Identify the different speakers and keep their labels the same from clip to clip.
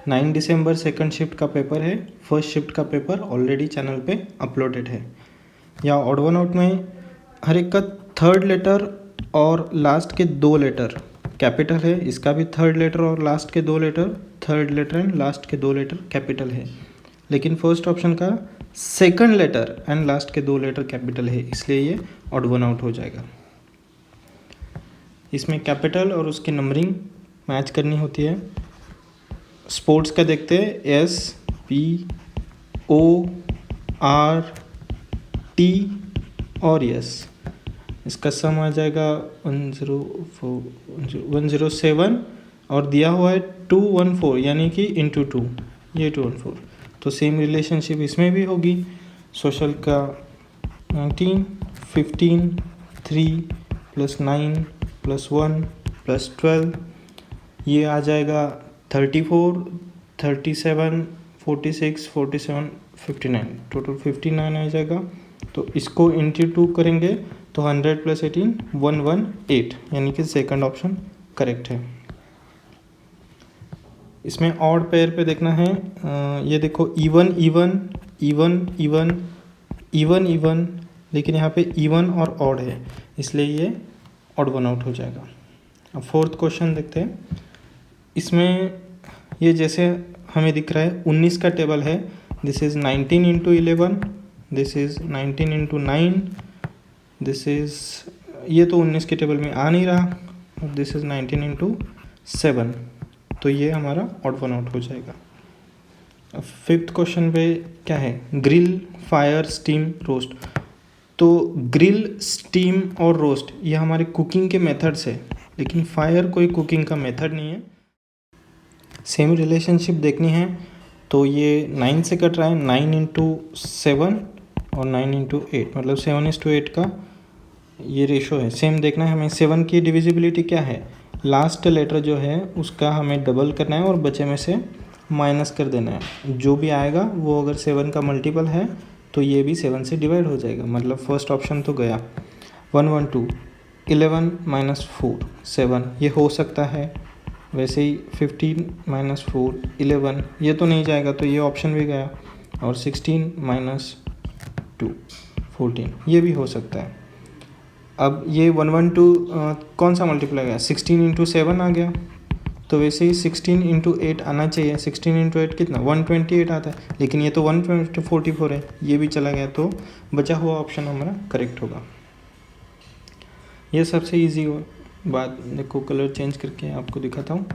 Speaker 1: 9 दिसंबर second shift का paper है, first shift का पेपर ऑलरेडी चैनल पे अपलोडेड है। या ऑड वन आउट में हर एक का थर्ड लेटर और लास्ट के 2 लेटर कैपिटल है, इसका भी थर्ड लेटर और लास्ट के 2 letter, third letter and last के 2 लेटर कैपिटल है। लेकिन फर्स्ट ऑप्शन का सेकंड लेटर एंड लास्ट के 2 लेटर कैपिटल है, इसलिए ये ऑड वन आउट हो जाएगा। इसमें कैपिटल और उसकी नंबरिंग मैच करनी होती है। स्पोर्ट्स का देखते हैं, SPORT और यस, इसका सम आ जाएगा 107 और दिया हुआ है 214 यानी कि इंटू 2, ये 214, तो सेम रिलेशनशिप इसमें भी होगी। सोशल का 19, 15, 3 + 9 + 1 + 12, ये आ जाएगा 34, 37, 46, 47, 59, टोटल 59 आ जाएगा। तो इसको इंटू 2 करेंगे तो 100 + 18 118, यानी कि सेकंड ऑप्शन करेक्ट है। इसमें ऑड पेयर पे देखना है, ये देखो even even even even even even, लेकिन यहाँ पे इवन और ऑड है, इसलिए ये ऑड वन आउट हो जाएगा। अब फोर्थ क्वेश्चन देखते हैं। इसमें ये जैसे हमें दिख रहा है 19 का टेबल है, this is 19 × 11, this is 19 × 9, this is, ये तो 19 के टेबल में आ नहीं रहा, दिस इज़ 19 × 7, तो ये हमारा ऑड वन आउट हो जाएगा। अब फिफ्थ क्वेश्चन पे क्या है, ग्रिल, फायर, स्टीम, रोस्ट। तो ग्रिल, स्टीम और रोस्ट ये हमारे कुकिंग के मेथड्स है, लेकिन फायर कोई कुकिंग का मेथड नहीं है। सेम रिलेशनशिप देखनी है तो ये 9 से कट रहा है, 9 × 7 और 9 × 8, मतलब 7:8 का ये रेशो है। सेम देखना है हमें 7 की डिविजिबिलिटी क्या है, लास्ट लेटर जो है उसका हमें डबल करना है और बचे में से माइनस कर देना है। जो भी आएगा वो अगर 7 का मल्टीपल है तो ये भी 7 से डिवाइड हो जाएगा, मतलब फर्स्ट ऑप्शन तो गया। 112, 11 - 4 7, ये हो सकता है। वैसे ही 15 - 4 11, ये तो नहीं जाएगा, तो ये ऑप्शन भी गया। और 16 - 2 14, ये भी हो सकता है। अब ये 112 कौन सा मल्टीप्लाई गया, 16 × 7 आ गया, तो वैसे ही 16 × 8 आना चाहिए। 16 × 8 कितना, 128 आता है, लेकिन ये तो 144 है, ये भी चला गया, तो बचा हुआ ऑप्शन हमारा करेक्ट होगा। ये सबसे इजी बात, देखो कलर चेंज करके आपको दिखाता हूँ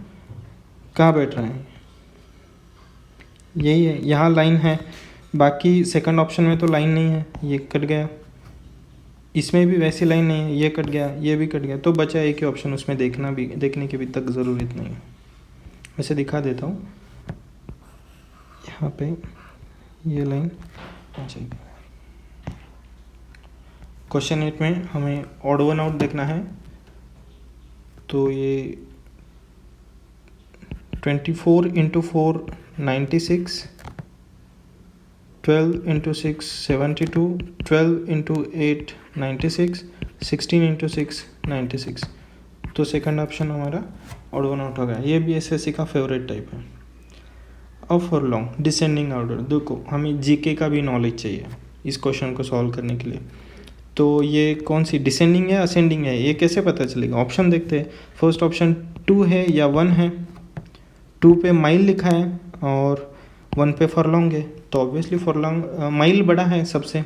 Speaker 1: कहाँ बैठ रहे हैं, यही है, यहाँ लाइन है, बाकी सेकंड ऑप्शन में तो लाइन नहीं है, ये कट गया। इसमें भी वैसी लाइन नहीं है, ये कट गया, ये भी कट गया, तो बचा एक ही ऑप्शन, उसमें देखने की भी तक ज़रूरत नहीं है। वैसे दिखा देता हूँ, यहाँ पे ये लाइन आ जाएगी। क्वेश्चन 8 में हमें ऑड वन आउट देखना है, तो ये 24 × 4 96, 12 × 6 72, 12 × 8 96, 16 × 6 96, तो सेकंड ऑप्शन हमारा ऑड वन आउट हो गया। ये भी एसएससी का फेवरेट टाइप है। अब फॉर लॉन्ग डिसेंडिंग ऑर्डर, देखो हमें जीके का भी नॉलेज चाहिए इस क्वेश्चन को सॉल्व करने के लिए। तो ये कौन सी डिसेंडिंग है असेंडिंग है, ये कैसे पता चलेगा? ऑप्शन देखते हैं। फर्स्ट ऑप्शन 2 है या 1 है। 2 पे माइल लिखा है और 1 पे फॉरलॉन्ग है, तो ऑब्वियसली फॉरलॉन्ग माइल बड़ा है सबसे,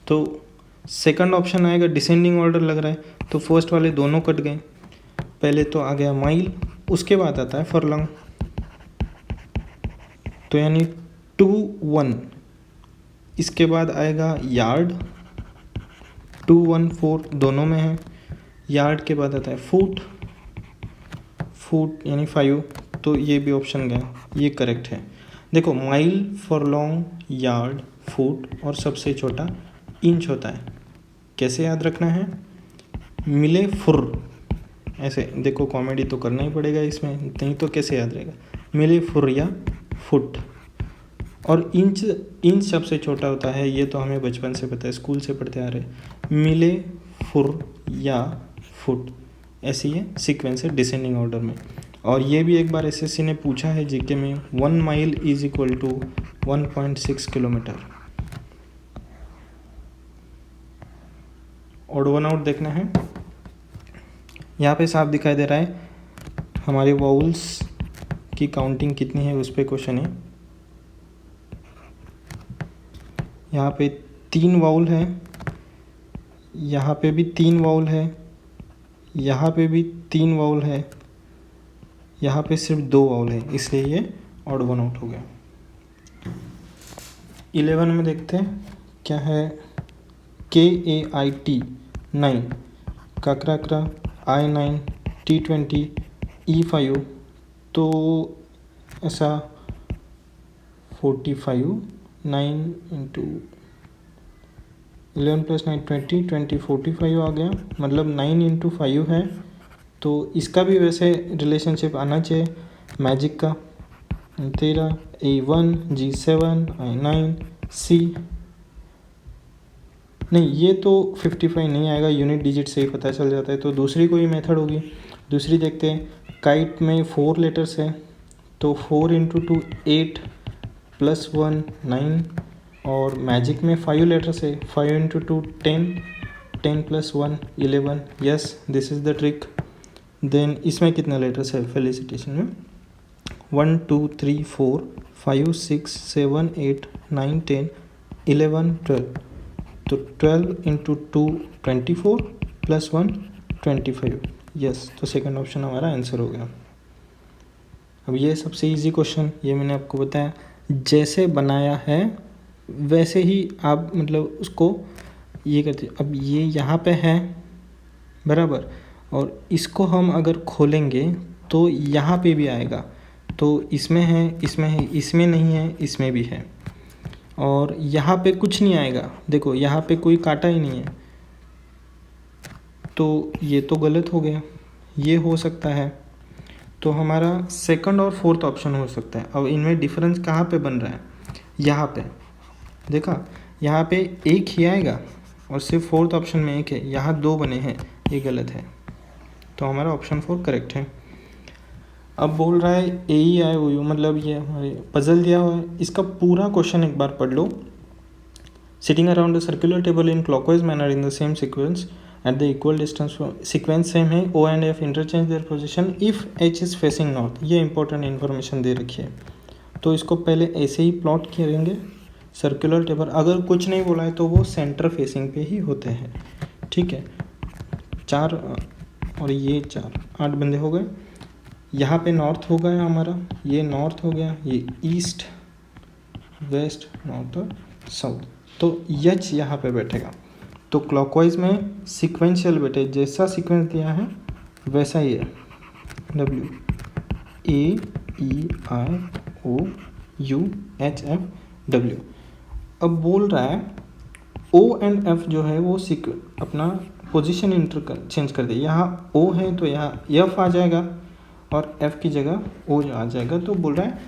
Speaker 1: तो सेकंड ऑप्शन आएगा। डिसेंडिंग ऑर्डर लग रहा है, तो फर्स्ट वाले दोनों कट गए, पहले तो आ गया माइल, उसके बाद आता है फॉरलॉन्ग, तो यानी 2 1, इसके बाद आएगा यार्ड, 2 1 4 दोनों में है। यार्ड के बाद आता है फुट, फुट यानी 5, तो ये भी ऑप्शन गया, ये करेक्ट है। देखो माइल, फॉरलॉन्ग, यार्ड, फुट और सबसे छोटा इंच होता है। कैसे याद रखना है? मिले फुर, ऐसे देखो, कॉमेडी तो करना ही पड़ेगा इसमें, नहीं तो कैसे याद रहेगा। मिले फुर या फुट, और इंच सबसे छोटा होता है, ये तो हमें बचपन से पता है, स्कूल से पढ़ते आ रहे। मिले फुर या फुट, ऐसी ये सीक्वेंस है डिसेंडिंग ऑर्डर में। और ये भी एक बार एसएससी ने पूछा है जीके में, 1 mile is equal to 1.6 kilometre. Odd one out देखना है। यहाँ पे साफ दिखाई दे रहा है हमारे वाउल्स की काउंटिंग कितनी है, उस पर क्वेश्चन है। यहाँ पे 3 वाउल है, यहाँ पे भी 3 वाउल है, यहाँ पे भी 3 वाउल है, यहाँ पे सिर्फ 2 वाउल है, इसलिए ये ऑड वन आउट हो गया। 11 में देखते हैं क्या है। KAIT 9, काकराकरा I9, T20, E5, तो ऐसा 45, 9 इंटू 11 + 9 20, 20 45 आ गया, मतलब 9 इंटू 5 है। तो इसका भी वैसे रिलेशनशिप आना चाहिए मैजिक का। 13 A1 G7 I9 C, नहीं ये तो 55 नहीं आएगा, यूनिट डिजिट से ही पता चल जाता है। तो दूसरी कोई मेथड होगी, दूसरी देखते हैं। काइट में 4 लेटर्स है, तो 4 इंटू 2 8 + 1 9, और मैजिक में 5 लेटर्स है, 5 into 2 10, 10 + 1 11। Yes, this is the trick. Then इसमें कितने लेटर्स है फेलिसिटेशन में, 1 2 3 4 5 6 7 8 9 10 11 12, तो 12 इंटू 2 24 + 1 25। यस, तो सेकंड ऑप्शन हमारा आंसर हो गया। अब ये सबसे इजी क्वेश्चन, ये मैंने आपको बताया जैसे बनाया है वैसे ही आप मतलब उसको ये करते। अब ये यहाँ पे है बराबर, और इसको हम अगर खोलेंगे तो यहाँ पे भी आएगा, तो इसमें है, इसमें है, इसमें नहीं है, इसमें भी है, और यहाँ पे कुछ नहीं आएगा। देखो यहाँ पे कोई काटा ही नहीं है, तो ये तो गलत हो गया, ये हो सकता है। तो हमारा सेकंड और फोर्थ ऑप्शन हो सकता है। अब इनमें डिफरेंस कहाँ पे बन रहा है, यहाँ पे देखा, यहाँ पे एक ही आएगा और सिर्फ फोर्थ ऑप्शन में एक है, यहाँ 2 बने हैं, ये गलत है। तो हमारा ऑप्शन 4 करेक्ट है। अब बोल रहा है AEIOU, मतलब ये हमारे पजल दिया हुआ है, इसका पूरा क्वेश्चन एक बार पढ़ लो। Sitting around the circular table in clockwise manner in the same sequence at the equal distance, sequence same है, O and F interchange their position if H is facing north. ये इंपॉर्टेंट इन्फॉर्मेशन दे रखी है, तो इसको पहले ऐसे ही प्लॉट करेंगे सर्कुलर टेबल। अगर कुछ नहीं बोला है तो वो सेंटर फेसिंग पे ही होते हैं, ठीक है। 4 और ये 4, 8 बंदे हो गए। यहाँ पे नॉर्थ हो गया हमारा, ये नॉर्थ हो गया, ये ईस्ट वेस्ट नॉर्थ और साउथ, तो H यहाँ पे बैठेगा। तो क्लॉकवाइज में सीक्वेंशियल बैठे, जैसा सीक्वेंस दिया है वैसा ही है, W A E I O U H F W। अब बोल रहा है O एंड F जो है वो अपना पोजीशन चेंज कर दे। यहाँ O है तो यहाँ F आ जाएगा और F की जगह O आ जाएगा। तो बोल रहा है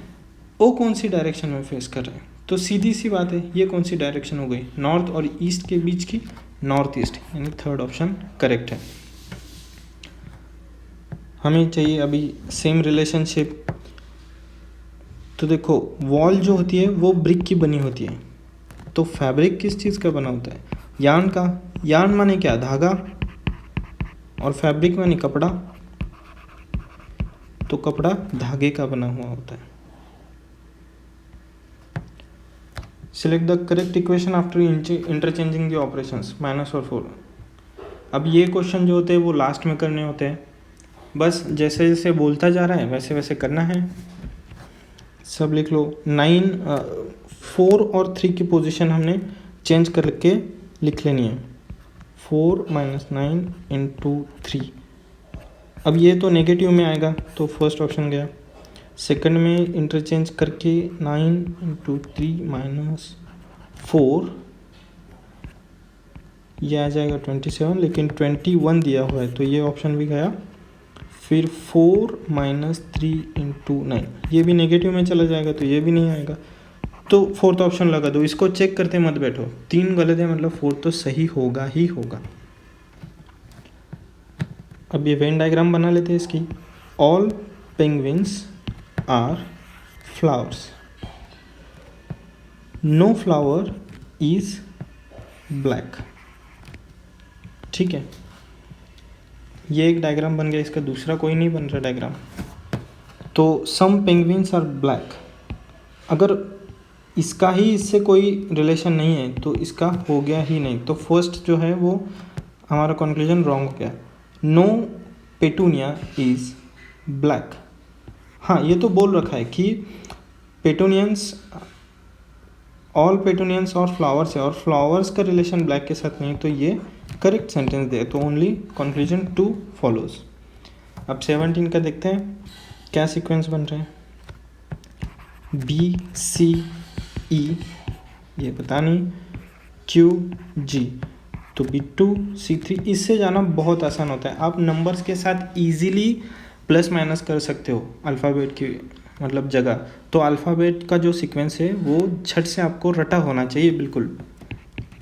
Speaker 1: O कौन सी डायरेक्शन में फेस कर रहा है, तो सीधी सी बात है ये कौन सी डायरेक्शन हो गई, नॉर्थ और ईस्ट के बीच की नॉर्थ ईस्ट, यानी थर्ड ऑप्शन करेक्ट है। हमें चाहिए अभी सेम रिलेशनशिप। तो देखो वॉल जो होती है वो ब्रिक की बनी होती है, तो फैब्रिक किस चीज़ का बना होता है, यार्न का। यार्न माने क्या, धागा, और फैब्रिक माने कपड़ा, तो कपड़ा धागे का बना हुआ होता है। Select the correct equation after interchanging the operations -और 4। अब ये क्वेश्चन जो होते हैं वो लास्ट में करने होते हैं, बस जैसे जैसे बोलता जा रहा है वैसे वैसे करना है। सब लिख लो। 4 और 3 की पोजीशन हमने चेंज करके लिख लेनी है, 4 - 9 × 3। अब ये तो नेगेटिव में आएगा तो फर्स्ट ऑप्शन गया। सेकंड में इंटरचेंज करके 9 × 3 - 4, ये आ जाएगा 27, लेकिन 21 दिया हुआ है तो ये ऑप्शन भी गया। फिर 4 - 3 × 9, ये भी नेगेटिव में चला जाएगा तो ये भी नहीं आएगा, तो फोर्थ ऑप्शन लगा दो। इसको चेक करते मत बैठो, 3 गलत है मतलब 4 तो सही होगा ही होगा। अब ये वेन डायग्राम बना लेते हैं इसकी। All penguins are flowers. No flower is black. ठीक है, ये एक डायग्राम बन गया, इसका दूसरा कोई नहीं बन रहा डायग्राम। तो सम पेंगुइन्स आर ब्लैक, अगर इसका ही इससे कोई रिलेशन नहीं है तो इसका हो गया ही नहीं, तो फर्स्ट जो है वो हमारा कंक्लूजन रॉन्ग हो गया। No petunia is black. हाँ, ये तो बोल रखा है कि पेटूनियंस, ऑल पेटूनियंस और फ्लावर्स है, और फ्लावर्स का रिलेशन ब्लैक के साथ नहीं, तो ये करेक्ट सेंटेंस दे, तो ओनली कंक्लूजन 2 फॉलोज। अब 17 का देखते हैं क्या सीक्वेंस बन रहे हैं। बी सी ई, ये पता नहीं, क्यू जी, तो B2 C3, इससे जाना बहुत आसान होता है। आप नंबर्स के साथ इजीली प्लस माइनस कर सकते हो अल्फ़ाबेट की मतलब जगह। तो अल्फ़ाबेट का जो सीक्वेंस है वो झट से आपको रटा होना चाहिए बिल्कुल।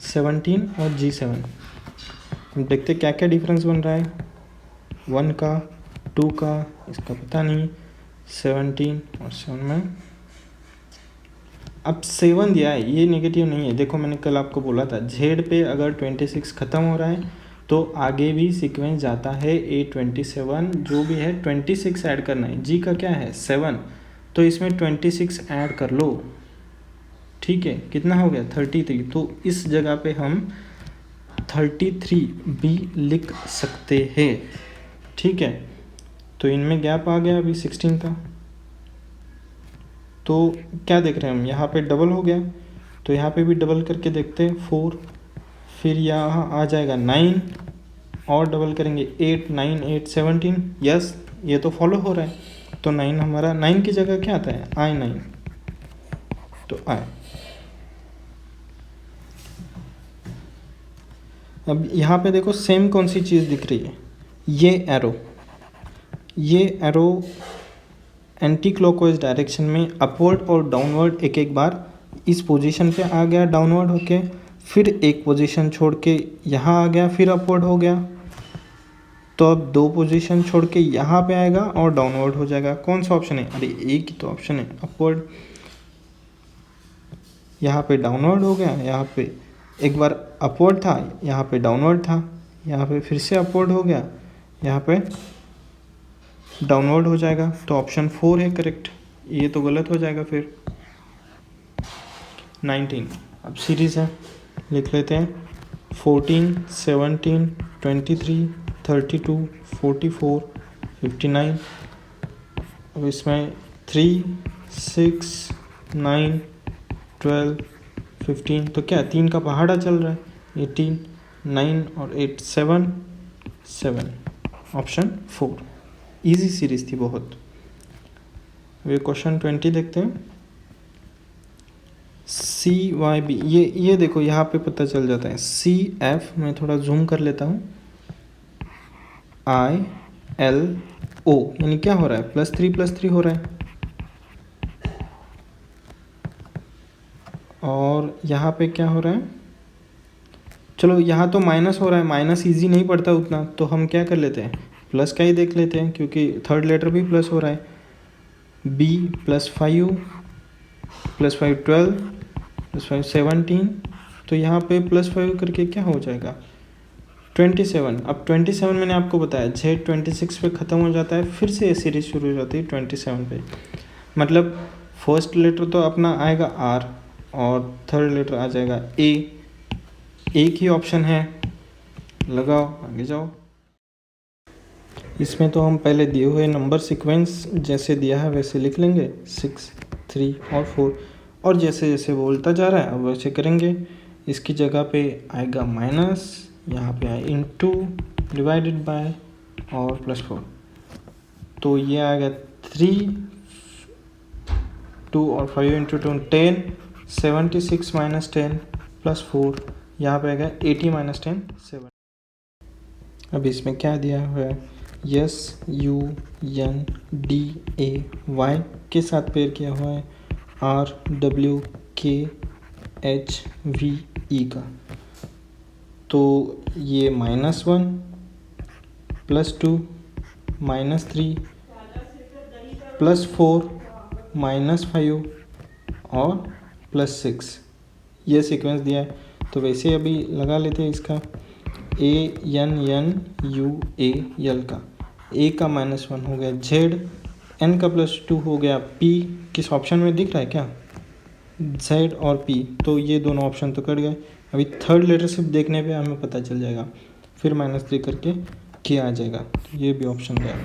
Speaker 1: 17 और G7, हम देखते क्या क्या डिफरेंस बन रहा है। 1 का, 2 का, इसका पता नहीं, 17 और 7 में। अब 7 दिया है, ये नेगेटिव नहीं है। देखो मैंने कल आपको बोला था जेड पे अगर 26 ख़त्म हो रहा है तो आगे भी सीक्वेंस जाता है A27, जो भी है 26 ऐड करना है। जी का क्या है 7, तो इसमें 26 ऐड कर लो, ठीक है, कितना हो गया 33। तो इस जगह पे हम 33 भी लिख सकते हैं, ठीक है। तो इनमें गैप आ गया अभी 16 का। तो क्या देख रहे हैं हम, यहाँ पे डबल हो गया, तो यहाँ पे भी डबल करके देखते हैं 4, फिर यहाँ आ जाएगा 9 और डबल करेंगे 8, 9, 8, 17। यस, ये तो फॉलो हो रहा है। तो 9 हमारा, 9 की जगह क्या आता है I9, तो I। अब यहाँ पे देखो सेम कौन सी चीज़ दिख रही है, ये एरो एंटी क्लॉकवाइज डायरेक्शन में अपवर्ड और डाउनवर्ड एक एक बार इस पोजीशन पे आ गया डाउनवर्ड होके, फिर एक पोजीशन छोड़ के यहाँ आ गया, फिर अपवर्ड हो गया। तो अब 2 पोजीशन छोड़ के यहाँ पे आएगा और डाउनवर्ड हो जाएगा। कौन सा ऑप्शन है, अरे एक ही तो ऑप्शन है, अपवर्ड। यहाँ पे डाउनवर्ड हो गया, यहाँ पे एक बार अपवर्ड था, यहाँ पे डाउनवर्ड था, यहाँ पे फिर से अपवर्ड हो गया, यहाँ पे डाउनवर्ड हो जाएगा। तो ऑप्शन 4 है करेक्ट, ये तो गलत हो जाएगा फिर। 19, अब सीरीज़ है, लिख लेते हैं 14, 17, 23, 32, 44, 59। अब इसमें 3, 6, 9, 12, 15, तो क्या 3 का पहाड़ा चल रहा है। 18, 9 और 8, 7, 7, ऑप्शन 4। इजी सीरीज थी बहुत। वे क्वेश्चन 20 देखते हैं। CYB, ये देखो यहाँ पे पता चल जाता है। CF, मैं थोड़ा जूम कर लेता हूँ, ILO, यानी क्या हो रहा है +3 हो रहा है। और यहाँ पे क्या हो रहा है, चलो यहाँ तो माइनस हो रहा है, माइनस इजी नहीं पड़ता उतना, तो हम क्या कर लेते हैं प्लस का ही देख लेते हैं, क्योंकि थर्ड लेटर भी प्लस हो रहा है। B +5, +5 12, +5 17, तो यहाँ पे +5 करके क्या हो जाएगा 27। अब 27 मैंने आपको बताया Z 26 पे ख़त्म हो जाता है, फिर से ये सीरीज शुरू हो जाती है 27 पे। मतलब फर्स्ट लेटर तो अपना आएगा R और थर्ड लेटर आ जाएगा A। एक ही ऑप्शन है, लगाओ आगे जाओ। इसमें तो हम पहले दिए हुए नंबर सीक्वेंस जैसे दिया है वैसे लिख लेंगे, 6, 3 और 4, और जैसे जैसे बोलता जा रहा है अब वैसे करेंगे। इसकी जगह पे आएगा माइनस, यहाँ पे आए इंटू, डिवाइडेड बाय और +4, तो ये आएगा 3, 2 और 5 इंटू 2 10, 76 - 10 +4, यहाँ पे आएगा 80 - 10 7। अब इसमें क्या दिया हुआ है, SUNDAY के साथ पेयर किया हुआ है RWKHVE का। तो ये -1 +2 -3 +4 -5 और +6, ये सीक्वेंस दिया है। तो वैसे अभी लगा लेते हैं इसका ANNUAL का, A का -1 हो गया Z, N का +2 हो गया P, किस ऑप्शन में दिख रहा है क्या, Z और P, तो ये दोनों ऑप्शन तो कट गए। अभी थर्ड लेटर सिर्फ देखने पे हमें पता चल जाएगा, फिर -3 करके K आ जाएगा, तो ये भी ऑप्शन गया।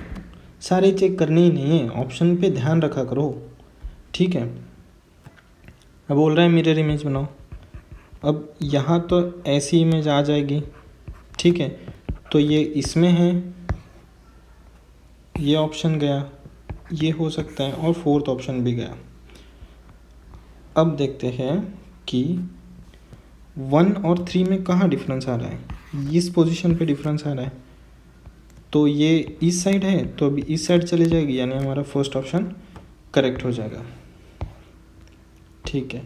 Speaker 1: सारे चेक करने ही नहीं है, ऑप्शन पे ध्यान रखा करो, ठीक है। अब बोल रहा है मिरर इमेज बनाओ, अब यहाँ तो ऐसी इमेज आ जाएगी, ठीक है। तो ये इसमें है, ये ऑप्शन गया, ये हो सकता है, और फोर्थ ऑप्शन भी गया। अब देखते हैं कि 1 और 3 में कहाँ डिफरेंस आ रहा है, इस पोजीशन पे डिफरेंस आ रहा है, तो ये इस साइड है, तो अभी इस साइड चले जाएगी, यानी हमारा फर्स्ट ऑप्शन करेक्ट हो जाएगा, ठीक है।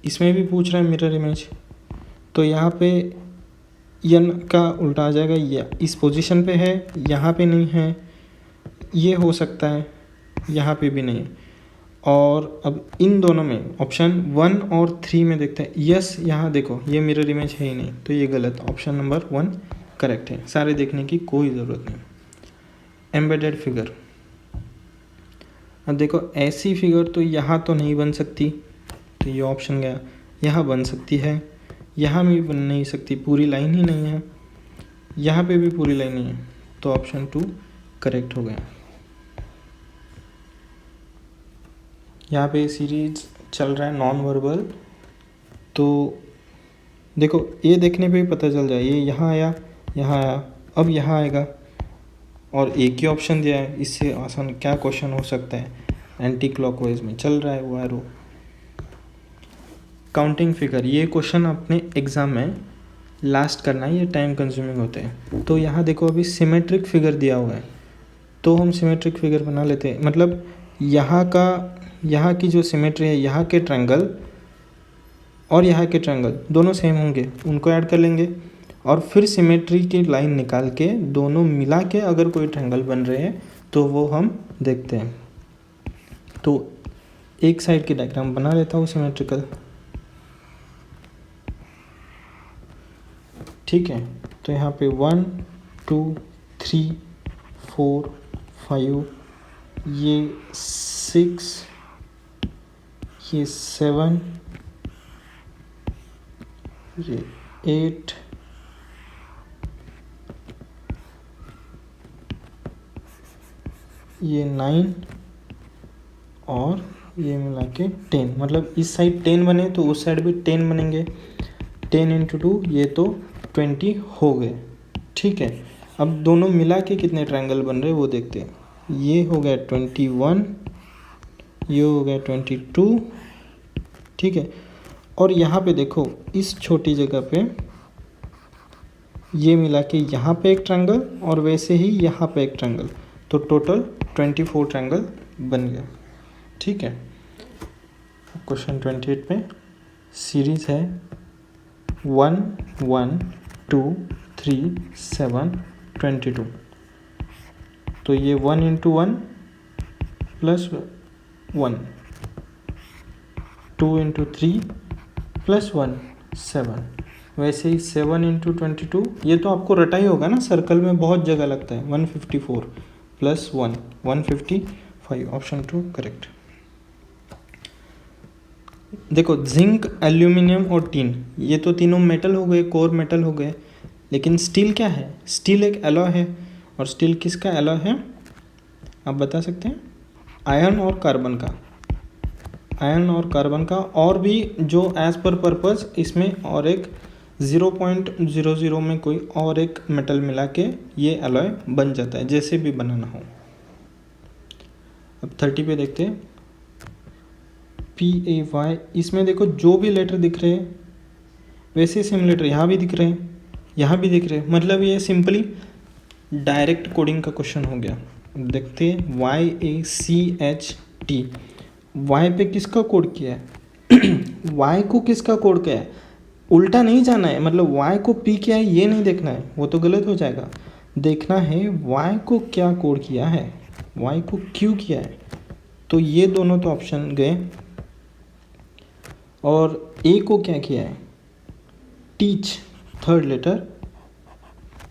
Speaker 1: इसमें भी पूछ रहा है मिरर इमेज, तो यहाँ पे n का उल्टा आ जाएगा, ये इस पोजीशन पे है, यहाँ पे नहीं है, ये हो सकता है, यहाँ पे भी नहीं है। और अब इन दोनों में ऑप्शन 1 और 3 में देखते हैं, यस यहाँ देखो ये मिरर इमेज है ही नहीं, तो ये गलत, ऑप्शन नंबर 1 करेक्ट है, सारे देखने की कोई ज़रूरत नहीं। एम्बेडेड फिगर, अब देखो ऐसी फिगर तो यहाँ तो नहीं बन सकती, तो ये ऑप्शन गया। यहाँ बन सकती है, यहाँ भी बन नहीं सकती, पूरी लाइन ही नहीं है, यहाँ पे भी पूरी लाइन नहीं है, तो ऑप्शन 2 करेक्ट हो गया। यहाँ पे सीरीज चल रहा है नॉन वर्बल, तो देखो ये देखने पे ही पता चल जाए, ये यहाँ आया, यहाँ आया, अब यहाँ आएगा, और एक ही ऑप्शन दिया है, इससे आसान क्या क्वेश्चन हो सकता है। एंटी क्लॉकवाइज में चल रहा है वो एरो। काउंटिंग फिगर, ये क्वेश्चन अपने एग्ज़ाम में लास्ट करना है, ये टाइम कंज्यूमिंग होते हैं। तो यहाँ देखो अभी सिमेट्रिक फिगर दिया हुआ है, तो हम सिमेट्रिक फिगर बना लेते हैं, मतलब यहाँ की जो सिमेट्री है, यहाँ के ट्रायंगल और यहाँ के ट्रायंगल दोनों सेम होंगे, उनको ऐड कर लेंगे, और फिर सिमेट्री की लाइन निकाल के दोनों मिला के अगर कोई ट्रायंगल बन रहे हैं तो वो हम देखते हैं। तो एक साइड की डायग्राम बना लेता हूँ सिमेट्रिकल, ठीक है। तो यहाँ पे 1 2 3 4 5, ये 6, ये 7, ये 8, ये 9 और ये मिला के 10, मतलब इस साइड 10 बने तो उस साइड भी 10 बनेंगे। 10 × 2 ये तो 20 हो गए, ठीक है। अब दोनों मिला के कितने ट्रायंगल बन रहे वो देखते हैं। ये हो गया 21, ये हो गया 22, ठीक है। और यहाँ पे देखो इस छोटी जगह पे ये मिला के यहाँ पे एक ट्रायंगल और वैसे ही यहाँ पे एक ट्रायंगल, तो टोटल 24 ट्रायंगल बन गया, ठीक है। क्वेश्चन 28 पे सीरीज है 1 1 2 3 7 22, तो ये 1 × 1 + 1, 2 × 3 + 1 7, वैसे ही 7 × 22, ये तो आपको रटा ही होगा ना, सर्कल में बहुत जगह लगता है। 154 + 1 155, ऑप्शन 2 करेक्ट। देखो जिंक, एल्यूमिनियम और टीन, ये तो तीनों मेटल हो गए, कोर मेटल हो गए, लेकिन स्टील क्या है, स्टील एक एलॉय है, और स्टील किसका एलॉय है आप बता सकते हैं, आयरन और कार्बन का, आयरन और कार्बन का, और भी जो एज पर पर्पस इसमें और एक 0.00 में कोई और एक मेटल मिला के ये एलॉय बन जाता है, जैसे भी बनाना हो। अब 30 पे देखते हैं PAY, इसमें देखो जो भी लेटर दिख रहे हैं वैसे सेम लेटर यहाँ भी दिख रहे हैं, यहाँ भी दिख रहे हैं, मतलब ये सिंपली डायरेक्ट कोडिंग का क्वेश्चन हो गया। देखते हैं YACHT, वाई पे किसका कोड किया है वाई को किसका कोड किया है, उल्टा नहीं जाना है, मतलब वाई को P किया है ये नहीं देखना है, वो तो गलत हो जाएगा। देखना है वाई को क्या कोड किया है, y को q किया है, तो ये दोनों तो ऑप्शन गए। और a को क्या किया है, टीच, थर्ड लेटर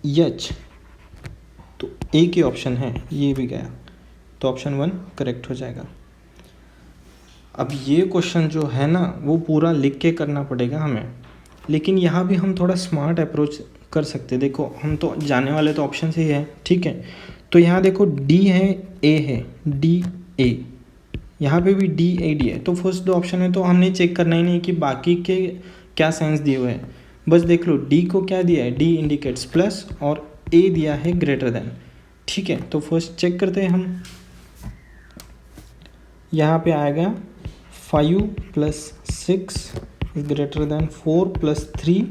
Speaker 1: h, तो a के ऑप्शन है, ये भी गया, तो ऑप्शन 1 करेक्ट हो जाएगा। अब ये क्वेश्चन जो है ना वो पूरा लिख के करना पड़ेगा हमें, लेकिन यहाँ भी हम थोड़ा स्मार्ट अप्रोच कर सकते। देखो हम तो जाने वाले तो ऑप्शन से ही है, ठीक है। तो यहाँ देखो डी है, ए है, डी ए, यहाँ पे भी डी ए डी है, तो फर्स्ट दो ऑप्शन है तो हमने चेक करना ही नहीं कि बाकी के क्या साइंस दिए हुए हैं। बस देख लो डी को क्या दिया है, डी इंडिकेट्स प्लस और ए दिया है ग्रेटर देन, ठीक है। तो फर्स्ट चेक करते हैं हम, यहाँ पे आएगा 5 + 6 is greater than 4 + 3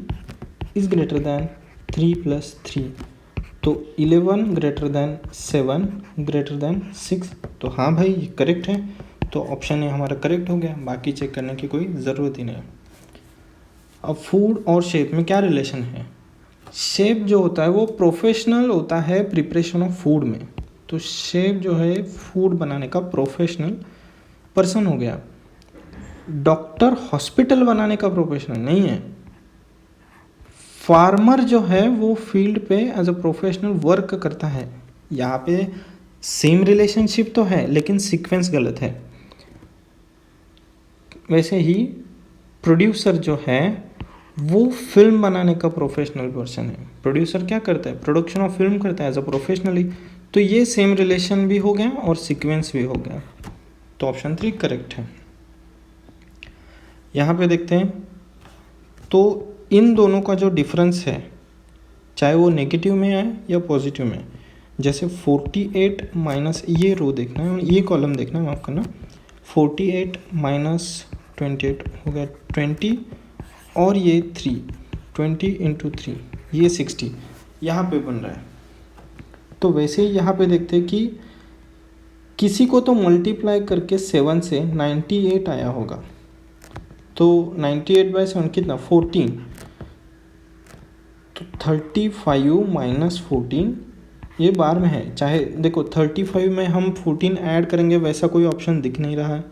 Speaker 1: is greater than 3 + 3, तो 11 ग्रेटर देन 7 ग्रेटर देन 6। तो हाँ भाई ये करेक्ट है, तो ऑप्शन ए हमारा करेक्ट हो गया, बाकी चेक करने की कोई ज़रूरत ही नहीं। अब फूड और शेप में क्या रिलेशन है, शेफ जो होता है वो प्रोफेशनल होता है प्रिपरेशन ऑफ फूड में, तो शेफ जो है फूड बनाने का प्रोफेशनल पर्सन हो गया। डॉक्टर हॉस्पिटल बनाने का प्रोफेशनल नहीं है। फार्मर जो है वो फील्ड पे एज अ प्रोफेशनल वर्क करता है। यहाँ पे सेम रिलेशनशिप तो है लेकिन सीक्वेंस गलत है। वैसे ही प्रोड्यूसर जो है वो फिल्म बनाने का प्रोफेशनल पर्सन है। प्रोड्यूसर क्या करता है, प्रोडक्शन ऑफ फिल्म करता है एज अ प्रोफेशनली, तो ये सेम रिलेशन भी हो गया और सीक्वेंस भी हो गया, तो ऑप्शन 3 करेक्ट है। यहाँ पे देखते हैं, तो इन दोनों का जो डिफरेंस है चाहे वो नेगेटिव में आए या पॉजिटिव में, जैसे 48 माइनस, ये रो देखना है, ये कॉलम देखना है, माफ़ करना, 48 - 28 हो गया 20, और ये 3, 20 × 3 ये 60 यहाँ पे बन रहा है। तो वैसे ही यहाँ पे देखते हैं कि किसी को तो मल्टीप्लाई करके 7 से 98 आया होगा, तो 98/7 कितना, 14, तो 35 - 14 ये बार में है। चाहे देखो 35 में हम 14 ऐड करेंगे वैसा कोई ऑप्शन दिख नहीं रहा है,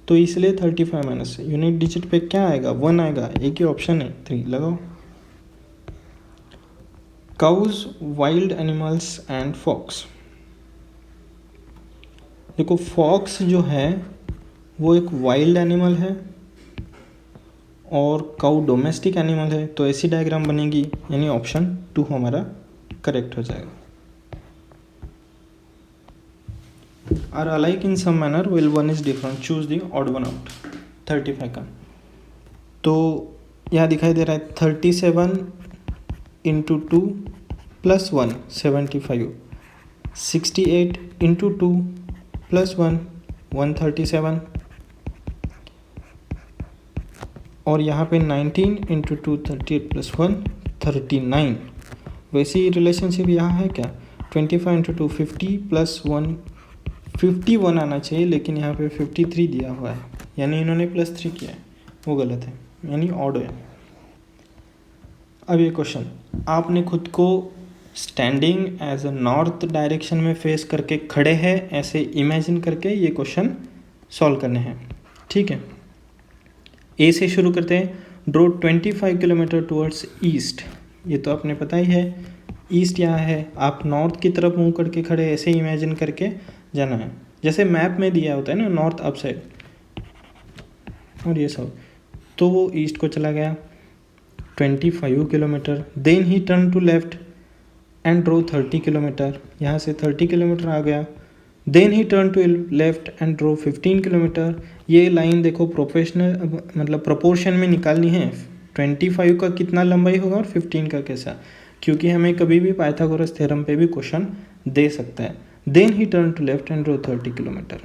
Speaker 1: तो इसलिए 35 माइनस से यूनिट डिजिट पे क्या आएगा, 1 आएगा, एक ही ऑप्शन है 3 लगाओ। Cows, wild animals and fox. देखो फॉक्स जो है वो एक वाइल्ड एनिमल है और काउ डोमेस्टिक एनिमल है, तो ऐसी डायग्राम बनेगी, यानी ऑप्शन 2 हमारा करेक्ट हो जाएगा। Are alike in some manner which one is different, choose the odd one out. 35 का तो यहाँ दिखाई दे रहा है 37 × 2 + 1 75, 68 × 2 + 1 137, और यहाँ पे 19 × 2 38 + 1 39। वैसे ही रिलेशनशिप यहाँ है क्या, 25 × 2 50 + 1 51 आना चाहिए, लेकिन यहाँ पे 53 दिया हुआ है, यानी इन्होंने +3 किया है, वो गलत है, यानी ऑड है। अब ये क्वेश्चन आपने खुद को standing as a north direction में फेस करके खड़े हैं ऐसे इमेजिन करके ये क्वेश्चन सॉल्व करने हैं, ठीक है। ए से शुरू करते हैं, ड्रो 25 किलोमीटर टुवर्ड्स ईस्ट, ये तो आपने पता ही है, ईस्ट यहाँ है, आप नॉर्थ की तरफ मुंह करके खड़े ऐसे इमेजिन करके जाना है, जैसे मैप में दिया होता है ना, नॉर्थ अप साइड और ये सब, तो वो ईस्ट को चला गया 25 kilometre, then he turn to left and drove 30 kilometre, यहाँ से 30 किलोमीटर आ गया, then he turn to left and drove 15 kilometre. ये लाइन देखो प्रोफेशनल मतलब प्रोपोर्शन में निकालनी है, 25 का कितना लंबाई होगा और 15 का कैसा, क्योंकि हमें कभी भी पाइथागोरस थ्योरम पे भी क्वेश्चन दे सकता है। Then he turn to left and drove 30 kilometre,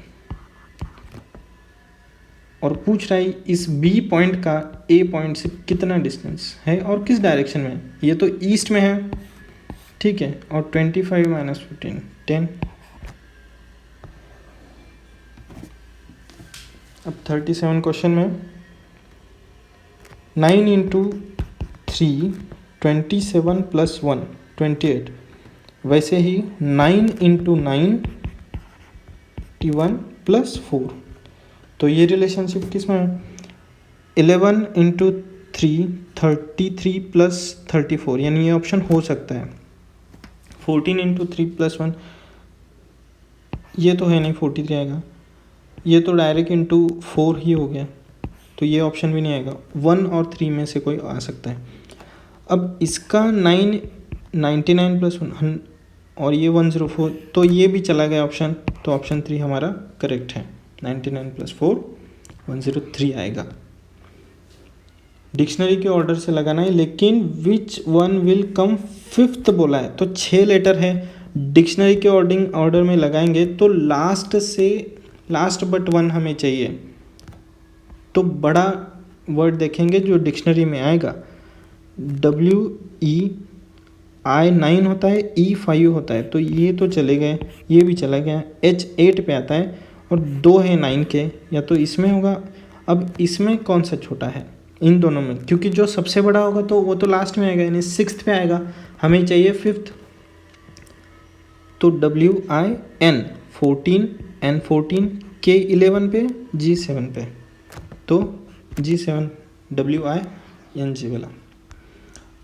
Speaker 1: और पूछ रहा है इस बी पॉइंट का ए पॉइंट से कितना डिस्टेंस है और किस डायरेक्शन में, ये तो ईस्ट में है, ठीक है, और 25 - 15 10। अब 37 क्वेश्चन में 9 × 3 27 + 1 28, वैसे ही 9 × 9 51 + 4। तो ये रिलेशनशिप किस में है? 11 × 3 33 + 34, यानी ये ऑप्शन हो सकता है। 14 × 3 + 1 ये तो है नहीं, 43 आएगा। ये तो डायरेक्ट इंटू 4 ही हो गया, तो ये ऑप्शन भी नहीं आएगा। 1 और 3 में से कोई आ सकता है। अब इसका 99 + 1 और ये 104, तो ये भी चला गया ऑप्शन, तो ऑप्शन 3 हमारा करेक्ट है। 99 + 4 103 आएगा। डिक्शनरी के ऑर्डर से लगाना है, लेकिन which one will come fifth बोला है, तो 6 लेटर है। डिक्शनरी के ऑर्डर में लगाएंगे तो लास्ट बट वन हमें चाहिए, तो बड़ा वर्ड देखेंगे जो डिक्शनरी में आएगा। WEI 9 होता है, E 5 होता है, तो ये तो चले गए, ये भी चला गया। H 8 पे आता है और 2 है 9 के, या तो इसमें होगा। अब इसमें कौन सा छोटा है इन दोनों में? क्योंकि जो सबसे बड़ा होगा तो वो तो लास्ट में आएगा, यानी 6th पे आएगा, हमें चाहिए 5th। तो WIN 14, N 14, K 11 पे, G 7 पे, तो G7 WING वाला।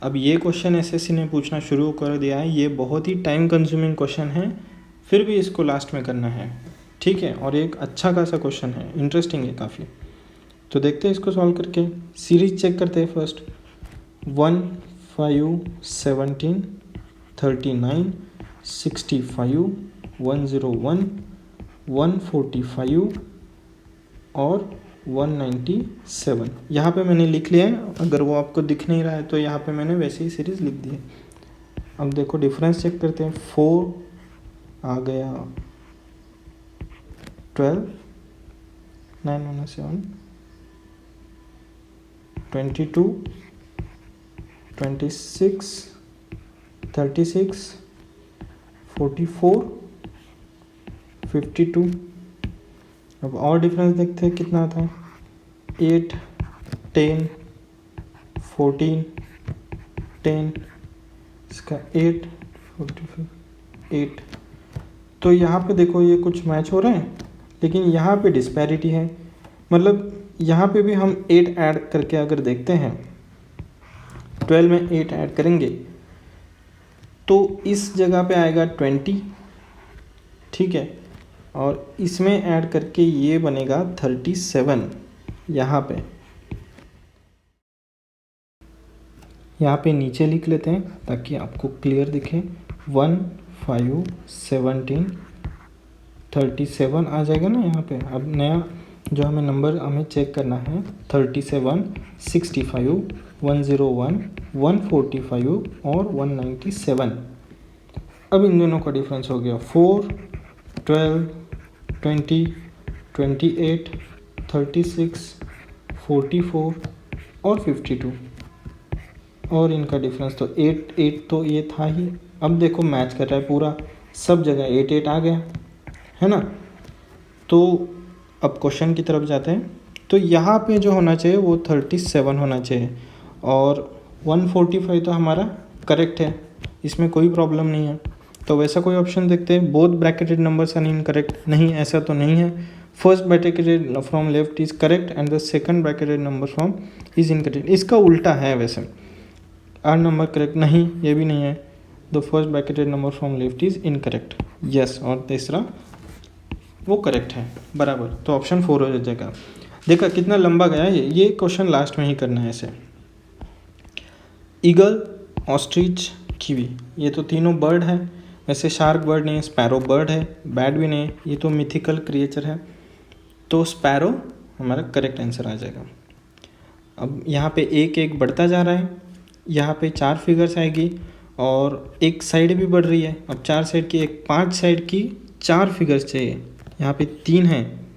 Speaker 1: अब ये क्वेश्चन SSC ने पूछना शुरू कर दिया है। ये बहुत ही टाइम कंज्यूमिंग क्वेश्चन है, फिर भी इसको लास्ट में करना है, ठीक है। और एक अच्छा खासा क्वेश्चन है, इंटरेस्टिंग है काफ़ी। तो देखते हैं इसको सॉल्व करके। सीरीज चेक करते हैं फर्स्ट। 1 5 17 39 65 101 145 और 197। यहाँ पे मैंने लिख लिया है, अगर वो आपको दिख नहीं रहा है तो यहाँ पे मैंने वैसे ही सीरीज लिख दी है। अब देखो डिफरेंस चेक करते हैं। 4 आ गया, 12 9 1 7 22 26 36 44 52। अब और डिफरेंस देखते हैं कितना आता है। 8 10 14 10, इसका 8 45 8। तो यहाँ पे देखो ये कुछ मैच हो रहे हैं, लेकिन यहाँ पे डिस्पैरिटी है। मतलब यहाँ पे भी हम 8 ऐड करके अगर देखते हैं, 12 में 8 ऐड करेंगे तो इस जगह पे आएगा 20, ठीक है। और इसमें ऐड करके ये बनेगा 37। यहाँ पे नीचे लिख लेते हैं ताकि आपको क्लियर दिखे। 1 5 17 37 आ जाएगा ना यहाँ पे। अब नया जो हमें नंबर हमें चेक करना है, 37 65 101 145 और 197। अब इन दोनों का डिफरेंस हो गया 4 12 20 28 36 44 और 52, और इनका डिफरेंस तो 8 8 तो ये था ही। अब देखो मैच कर रहा है पूरा, सब जगह 8 8 आ गया है ना। तो अब क्वेश्चन की तरफ जाते हैं। तो यहाँ पे जो होना चाहिए वो 37 होना चाहिए, और 145 तो हमारा करेक्ट है, इसमें कोई प्रॉब्लम नहीं है। तो वैसा कोई ऑप्शन देखते हैं। Both bracketed numbers are incorrect, नहीं ऐसा तो नहीं है। First bracketed from left is correct and the second bracketed number from is incorrect. इसका उल्टा है वैसे, आर नंबर करेक्ट नहीं, ये भी नहीं है। The first bracketed number from left is incorrect, yes. और तीसरा वो करेक्ट है, बराबर। तो ऑप्शन 4 हो जाएगा। देखा कितना लंबा गया ये क्वेश्चन लास्ट में ही करना है ऐसे। ईगल, ऑस्ट्रिच, कीवी, ये तो तीनों बर्ड है। वैसे शार्क बर्ड नहीं है, स्पैरो बर्ड है, बैट भी नहीं है, ये तो मिथिकल क्रिएचर है। तो स्पैरो हमारा करेक्ट आंसर आ जाएगा। अब यहाँ पे एक एक बढ़ता जा रहा है, यहाँ पे 4 फिगर्स आएगी और एक साइड भी बढ़ रही है। अब 4 साइड की 5 साइड की 4 फिगर्स चाहिए। यहाँ पे 3 हैं,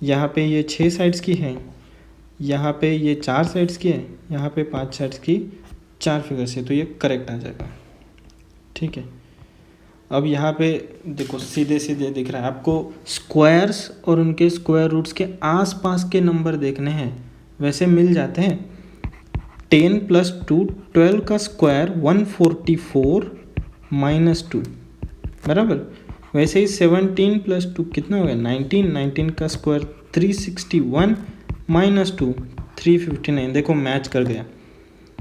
Speaker 1: यहाँ पे ये 6 साइड्स की हैं, यहाँ पे ये 4 साइड्स की है, यहाँ पे 5 साइड्स की 4 फिगर्स है, तो ये करेक्ट आ जाएगा, ठीक है। अब यहाँ पे देखो सीधे सीधे दिख रहा है आपको, स्क्वायर्स और उनके स्क्वायर रूट्स के आसपास के नंबर देखने हैं, वैसे मिल जाते हैं। 10 + 2 12 का स्क्वायर 144 - 2, बराबर। वैसे ही 17 + 2 कितना हो गया 19, 19 का स्क्वायर 361 -2 359, देखो मैच कर गया।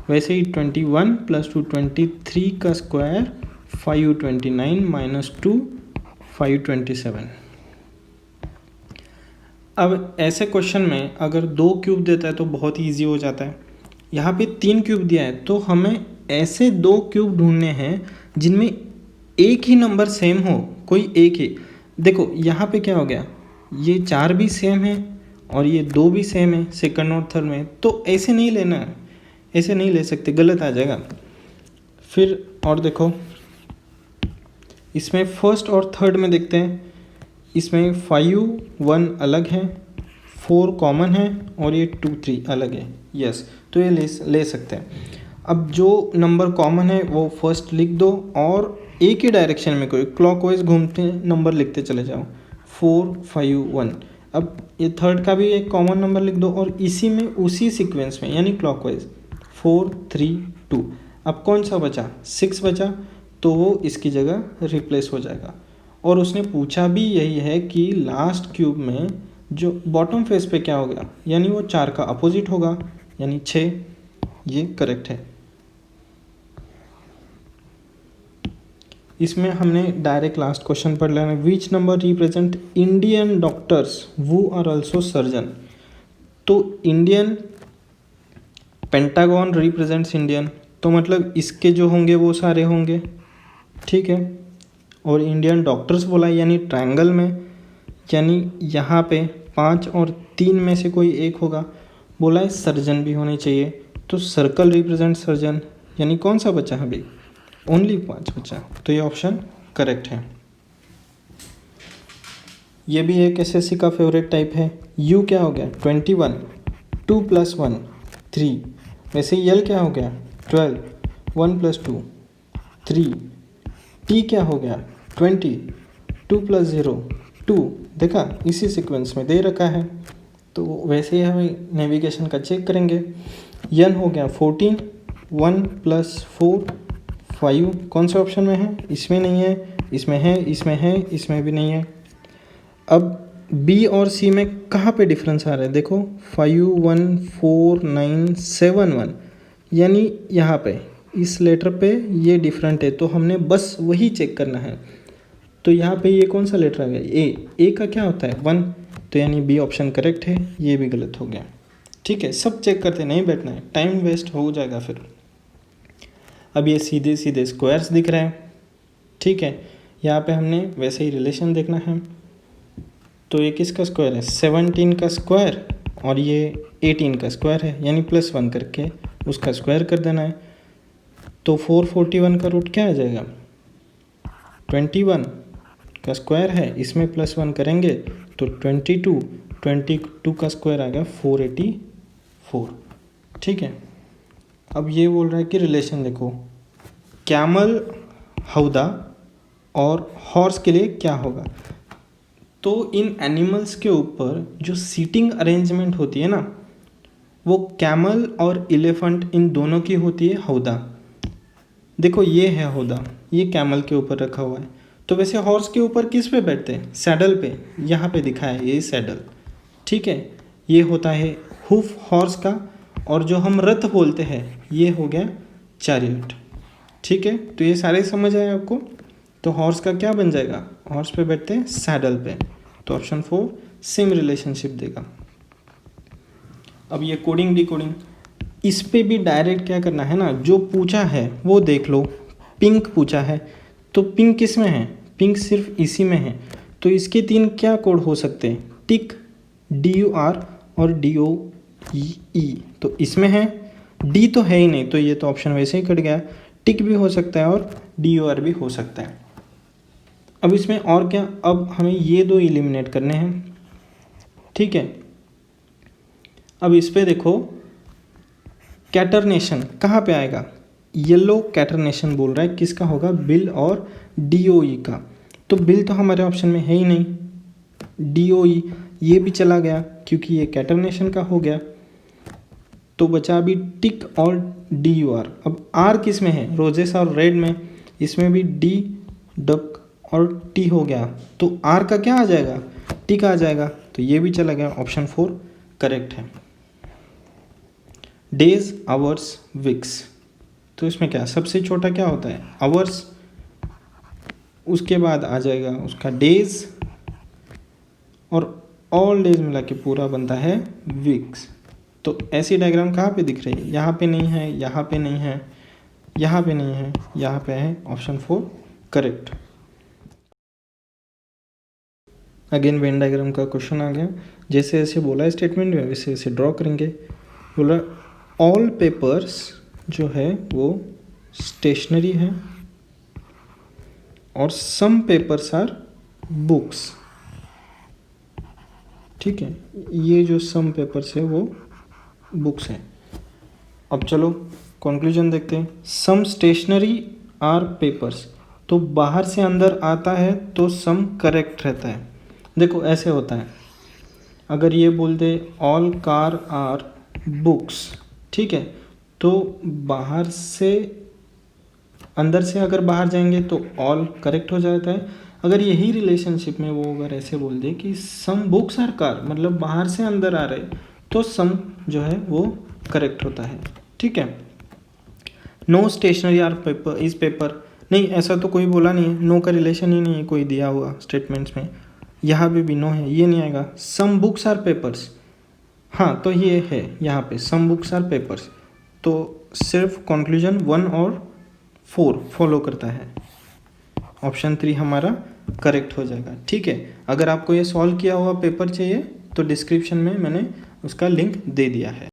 Speaker 1: वैसे ही 21 + 2 23 का स्क्वायर 529 -2 527। अब ऐसे क्वेश्चन में अगर 2 क्यूब देता है तो बहुत ही ईजी हो जाता है। यहाँ पे 3 क्यूब दिया है तो हमें ऐसे 2 क्यूब ढूंढने हैं जिनमें एक ही नंबर सेम हो, कोई एक ही। देखो यहाँ पे क्या हो गया, ये 4 भी सेम है और ये 2 भी सेम है सेकंड और थर्ड में, तो ऐसे नहीं लेना है, ऐसे नहीं ले सकते, गलत आ जाएगा। फिर और देखो इसमें फर्स्ट और थर्ड में देखते हैं, इसमें 5 1 अलग है, 4 कॉमन है और ये 2 3 अलग है। यस, तो ये ले सकते हैं। अब जो नंबर कॉमन है वो फर्स्ट लिख दो और एक ही डायरेक्शन में कोई क्लॉकवाइज घूमते नंबर लिखते चले जाओ, 4 5 1। अब ये थर्ड का भी एक कॉमन नंबर लिख दो और इसी में उसी सीक्वेंस में यानी क्लॉकवाइज 4 3 2। अब कौन सा बचा, 6 बचा, तो वो इसकी जगह रिप्लेस हो जाएगा। और उसने पूछा भी यही है कि लास्ट क्यूब में जो बॉटम फेस पे क्या हो गया, यानी वो 4 का अपोजिट होगा, यानी 6। ये करेक्ट है। इसमें हमने डायरेक्ट लास्ट क्वेश्चन पढ़ लेना, which number represent Indian doctors who are also surgeon. तो इंडियन, पेंटागन रिप्रेजेंट्स इंडियन, तो मतलब इसके जो होंगे वो सारे होंगे, ठीक है। और इंडियन डॉक्टर्स बोला यानी ट्रायंगल में, यानी यहाँ पे 5 और 3 में से कोई एक होगा। बोला है सर्जन भी होने चाहिए, तो सर्कल रिप्रेजेंट सर्जन, यानी कौन सा बचा है भाई, ओनली 5 बचा, तो ये ऑप्शन करेक्ट है। ये भी एक एसएससी का फेवरेट टाइप है। यू क्या हो गया 21, 2 + 1 3। वैसे यल क्या हो गया 12, 1 + 2 3। टी क्या हो गया 20, 2 + 0 2। देखा इसी सीक्वेंस में दे रखा है, तो वैसे ही हमें नेविगेशन का चेक करेंगे। यन हो गया 14, 1 + 4 5। कौन से ऑप्शन में है, इसमें नहीं है, इसमें है, इसमें है, इसमें भी नहीं है। अब बी और सी में कहाँ पे डिफरेंस आ रहा है, देखो 5 1 4 9 7 1, यानी यहाँ पे इस लेटर पे ये डिफरेंट है, तो हमने बस वही चेक करना है। तो यहाँ पे ये कौन सा लेटर आ गया, ए का क्या होता है 1, तो यानी बी ऑप्शन करेक्ट है। ये भी गलत हो गया, ठीक है। सब चेक करते नहीं बैठना है, टाइम वेस्ट हो जाएगा फिर। अब ये सीधे सीधे स्क्वायर्स दिख रहे हैं, ठीक है। यहाँ पे हमने वैसे ही रिलेशन देखना है, तो ये किसका स्क्वायर है 17 का स्क्वायर और ये 18 का स्क्वायर है, यानी +1 करके उसका स्क्वायर कर देना है। तो 441 का रूट क्या आ जाएगा 21 का स्क्वायर है, इसमें +1 करेंगे तो 22 का स्क्वायर आ गया 484, ठीक है। अब ये बोल रहा है कि रिलेशन देखो, कैमल हौदा और हॉर्स के लिए क्या होगा। तो इन एनिमल्स के ऊपर जो सीटिंग अरेंजमेंट होती है ना, वो कैमल और एलिफेंट इन दोनों की होती है हौदा। देखो ये है हौदा, ये कैमल के ऊपर रखा हुआ है। तो वैसे हॉर्स के ऊपर किस पे बैठते हैं, सैडल पे, यहाँ पे दिखा है ये सैडल, ठीक है। ये होता है हुफ हॉर्स का, और जो हम रथ बोलते हैं ये हो गया चैरियट, ठीक है। तो ये सारे समझ आए आपको। तो हॉर्स का क्या बन जाएगा, हॉर्स पे बैठते हैं सैडल पे, तो ऑप्शन 4 सेम रिलेशनशिप देगा। अब ये कोडिंग डिकोडिंग, इस पे भी डायरेक्ट क्या करना है ना, जो पूछा है वो देख लो। पिंक पूछा है, तो पिंक किस में है, पिंक सिर्फ इसी में है, तो इसके 3 क्या कोड हो सकते हैं, टिक, DUR और DOE। तो इसमें है, डी तो है ही नहीं, तो ये तो ऑप्शन वैसे ही कट गया। टिक भी हो सकता है और DUR भी हो सकता है। अब इसमें और क्या, अब हमें ये 2 एलिमिनेट करने हैं, ठीक है। अब इस पे देखो कैटरनेशन कहाँ पे आएगा, येलो कैटरनेशन बोल रहा है, किसका होगा, बिल और DOE का। तो बिल तो हमारे ऑप्शन में है ही नहीं, DOE ये भी चला गया क्योंकि ये कैटरनेशन का हो गया। तो बचा अभी टिक और DUR। अब R किस में है, रोजेस और रेड में, इसमें भी D डक और टी हो गया, तो आर का क्या आ जाएगा, टी का आ जाएगा, तो ये भी चला गया, ऑप्शन 4 करेक्ट है। डेज, आवर्स, वीक्स, तो इसमें क्या सबसे छोटा क्या होता है, आवर्स, उसके बाद आ जाएगा उसका डेज, और ऑल डेज मिला के पूरा बनता है वीक्स। तो ऐसी डायग्राम कहाँ पे दिख रही है, यहाँ पे नहीं है, यहाँ पे नहीं है, यहाँ पे नहीं है, यहाँ पे है, option 4 correct. Again Venn diagram का क्वेश्चन आ गया, जैसे ऐसे बोला स्टेटमेंट में वैसे वैसे ड्रॉ करेंगे। बोला ऑल पेपर्स जो है वो स्टेशनरी है और सम पेपर्स आर बुक्स, ठीक है, ये जो सम पेपर्स है वो बुक्स है। अब चलो कंक्लूजन देखते हैं। सम स्टेशनरी आर पेपर्स, तो बाहर से अंदर आता है तो सम करेक्ट रहता है। देखो ऐसे होता है, अगर ये बोल दे ऑल कार आर बुक्स, ठीक है, तो बाहर से अंदर से अगर बाहर जाएंगे तो ऑल करेक्ट हो जाता है। अगर यही रिलेशनशिप में वो अगर ऐसे बोल दे कि सम बुक्स आर कार, मतलब बाहर से अंदर आ रहे, तो सम जो है वो करेक्ट होता है, ठीक है। No stationery are paper is paper, नहीं ऐसा तो कोई बोला नहीं है, नो का रिलेशन ही नहीं है कोई दिया हुआ स्टेटमेंट्स में, यहाँ पे भी नो है, ये नहीं आएगा। सम बुक्स आर पेपर्स, हाँ तो ये है यहाँ पे सम बुक्स आर पेपर्स, तो सिर्फ कंक्लूजन 1 और 4 फॉलो करता है, ऑप्शन 3 हमारा करेक्ट हो जाएगा, ठीक है। अगर आपको ये सॉल्व किया हुआ पेपर चाहिए तो डिस्क्रिप्शन में मैंने उसका लिंक दे दिया है।